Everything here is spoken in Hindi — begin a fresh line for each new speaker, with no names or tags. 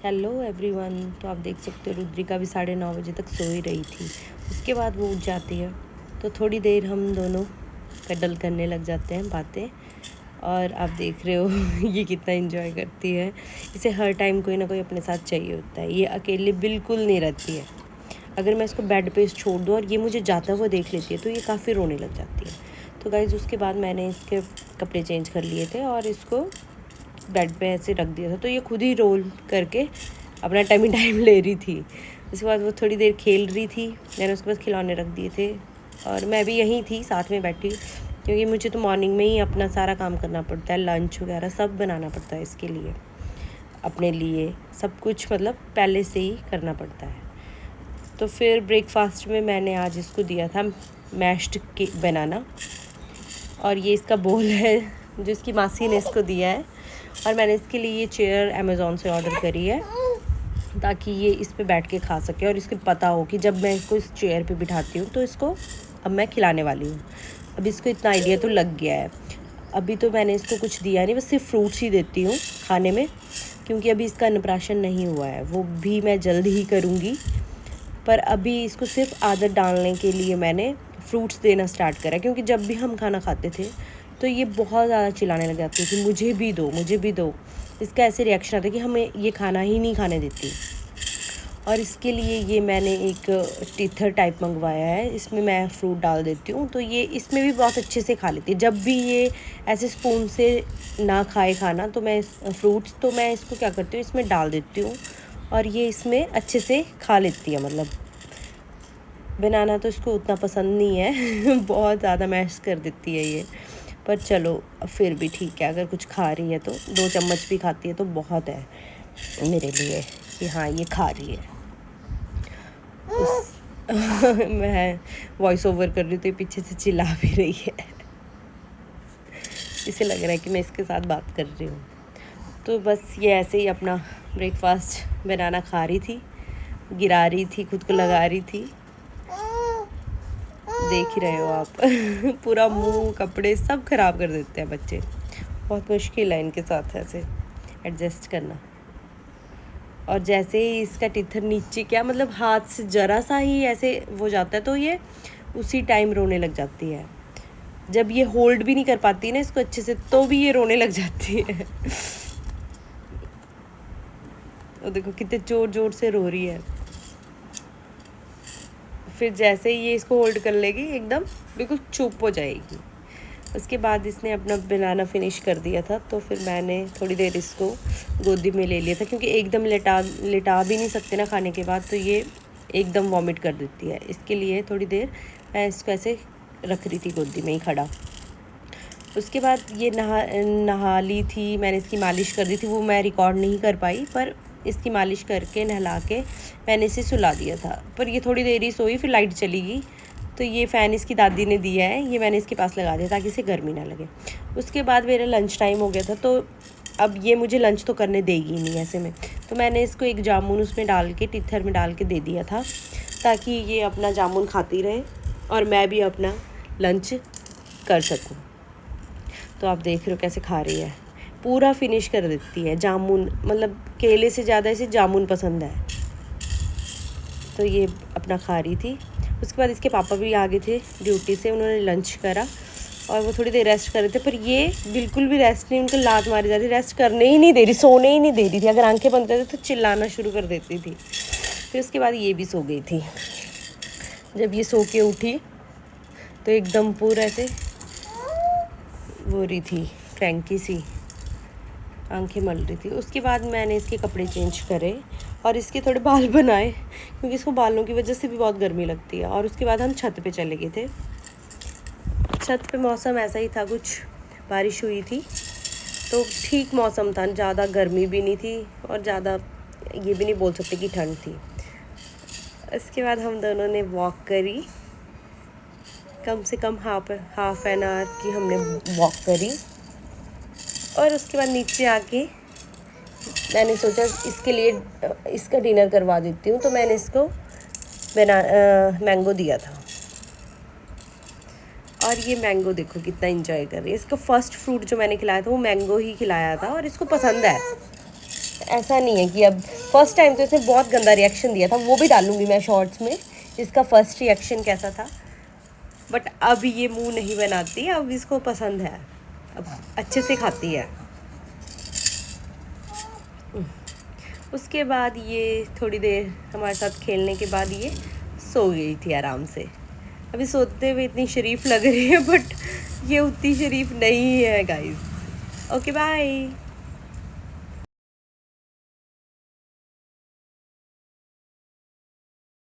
Hello everyone. तो आप देख सकते हो रुद्रिका भी 9:30 बजे तक सो ही रही थी। उसके बाद वो उठ जाती है तो थोड़ी देर हम दोनों कडल करने लग जाते हैं बातें। और आप देख रहे हो ये कितना एंजॉय करती है। इसे हर टाइम कोई ना कोई अपने साथ चाहिए होता है। ये अकेले बिल्कुल नहीं रहती है। अगर मैं इसको बेड पे छोड़ दूँ और ये मुझे जाता हुआ देख लेती है तो ये काफ़ी रोने लग जाती है। तो गाइज़ उसके बाद मैंने इसके कपड़े चेंज कर लिए थे और इसको बेड पे ऐसे रख दिया था तो ये खुद ही रोल करके अपना टाइम ले रही थी। उसके बाद वो थोड़ी देर खेल रही थी। मैंने उसके बाद खिलौने रख दिए थे और मैं भी यहीं थी साथ में बैठी, क्योंकि मुझे तो मॉर्निंग में ही अपना सारा काम करना पड़ता है। लंच वगैरह सब बनाना पड़ता है इसके लिए, अपने लिए सब कुछ मतलब पहले से ही करना पड़ता है। तो फिर ब्रेकफास्ट में मैंने आज इसको दिया था मैश्ड केक बनाना, और ये इसका बोल है जो इसकी मासी ने इसको दिया है। और मैंने इसके लिए ये चेयर अमेज़ॉन से ऑर्डर करी है ताकि ये इस पे बैठ के खा सके और इसको पता हो कि जब मैं इसको इस चेयर पे बिठाती हूँ तो इसको अब मैं खिलाने वाली हूँ। अब इसको इतना आइडिया तो लग गया है। अभी तो मैंने इसको कुछ दिया नहीं, बस सिर्फ फ्रूट्स ही देती हूँ खाने में, क्योंकि अभी इसका अन्नप्राशन नहीं हुआ है। वो भी मैं जल्द ही करूँगी, पर अभी इसको सिर्फ आदत डालने के लिए मैंने फ्रूट्स देना स्टार्ट करा। क्योंकि जब भी हम खाना खाते थे तो ये बहुत ज़्यादा चिल्लाने लग जाती है कि मुझे भी दो, मुझे भी दो। इसका ऐसे रिएक्शन आता है कि हमें ये खाना ही नहीं खाने देती। और इसके लिए ये मैंने एक टीथर टाइप मंगवाया है। इसमें मैं फ्रूट डाल देती हूँ तो ये इसमें भी बहुत अच्छे से खा लेती है। जब भी ये ऐसे स्पून से ना खाए खाना तो मैं फ्रूट्स तो मैं इसको क्या करती हूँ, इसमें डाल देती हूँ और ये इसमें अच्छे से खा लेती है। मतलब बनाना तो इसको उतना पसंद नहीं है बहुत ज़्यादा मैश कर देती है ये, पर चलो फिर भी ठीक है। अगर कुछ खा रही है तो 2 चम्मच भी खाती है तो बहुत है मेरे लिए कि हाँ ये खा रही है। मैं वॉइस ओवर कर रही हूँ तो ये पीछे से चिल्ला भी रही है इसे लग रहा है कि मैं इसके साथ बात कर रही हूँ। तो बस ये ऐसे ही अपना ब्रेकफास्ट बनाना खा रही थी, गिरा रही थी, खुद को लगा रही थी। देख ही रहे हो आप पूरा मुंह कपड़े सब ख़राब कर देते हैं बच्चे। बहुत मुश्किल है इनके साथ ऐसे एडजस्ट करना। और जैसे ही इसका टीथर नीचे क्या मतलब हाथ से ज़रा सा ही ऐसे वो जाता है तो ये उसी टाइम रोने लग जाती है। जब ये होल्ड भी नहीं कर पाती ना इसको अच्छे से तो भी ये रोने लग जाती है तो देखो कितने ज़ोर ज़ोर से रो रही है। फिर जैसे ही ये इसको होल्ड कर लेगी एकदम बिल्कुल चुप हो जाएगी। उसके बाद इसने अपना बनाना फिनिश कर दिया था तो फिर मैंने थोड़ी देर इसको गोदी में ले लिया था, क्योंकि एकदम लिटा भी नहीं सकते ना खाने के बाद, तो ये एकदम वॉमिट कर देती है। इसके लिए थोड़ी देर मैं इसको ऐसे रख रही थी गोदी में ही खड़ा। उसके बाद ये नहा ली थी। मैंने इसकी मालिश कर दी थी, वो मैं रिकॉर्ड नहीं कर पाई, पर इसकी मालिश करके नहला के मैंने इसे सुला दिया था। पर ये थोड़ी देर ही सोई, फिर लाइट चली गई तो ये फ़ैन इसकी दादी ने दिया है, ये मैंने इसके पास लगा दिया ताकि इसे गर्मी ना लगे। उसके बाद मेरा लंच टाइम हो गया था तो अब ये मुझे लंच तो करने देगी नहीं ऐसे में, तो मैंने इसको एक जामुन उसमें डाल के टीथर में डाल के दे दिया था ताकि ये अपना जामुन खाती रहे और मैं भी अपना लंच कर सकूँ। तो आप देख रहे हो कैसे खा रही है, पूरा फिनिश कर देती है जामुन। मतलब केले से ज़्यादा इसे जामुन पसंद है तो ये अपना खा रही थी। उसके बाद इसके पापा भी आ गए थे ड्यूटी से, उन्होंने लंच करा और वो थोड़ी देर रेस्ट कर रहे थे, पर ये बिल्कुल भी रेस्ट नहीं, उनको लात मारी जा रही, रेस्ट करने ही नहीं दे रही, सोने ही नहीं दे रही थी। अगर आंखें बंद करते तो चिल्लाना शुरू कर देती थी। फिर उसके बाद ये भी सो गई थी। जब ये सो के उठी तो एकदम पूरा ऐसे वो रही थी, क्रैंकी सी, आंखें मल रही थी। उसके बाद मैंने इसके कपड़े चेंज करे और इसके थोड़े बाल बनाए, क्योंकि इसको बालों की वजह से भी बहुत गर्मी लगती है। और उसके बाद हम छत पे चले गए थे। छत पे मौसम ऐसा ही था, कुछ बारिश हुई थी तो ठीक मौसम था, ज़्यादा गर्मी भी नहीं थी और ज़्यादा ये भी नहीं बोल सकते कि ठंड थी। इसके बाद हम दोनों ने वॉक करी, कम से कम हाफ एन आवर की हमने वॉक करी। और उसके बाद नीचे आके मैंने सोचा इसके लिए इसका डिनर करवा देती हूँ, तो मैंने इसको मैंगो दिया था। और ये मैंगो देखो कितना एंजॉय कर रही है। इसका फर्स्ट फ्रूट जो मैंने खिलाया था वो मैंगो ही खिलाया था और इसको पसंद है। ऐसा नहीं है कि अब फर्स्ट टाइम तो इसने बहुत गंदा रिएक्शन दिया था, वो भी डालूंगी मैं शॉर्ट्स में इसका फर्स्ट रिएक्शन कैसा था। बट अब ये मुंह नहीं बनाती, अब इसको पसंद है, अब अच्छे से खाती है। उसके बाद ये थोड़ी देर हमारे साथ खेलने के बाद ये सो गई थी आराम से। अभी सोते हुए इतनी शरीफ लग रही है बट ये उतनी शरीफ नहीं है गाइस। Okay bye.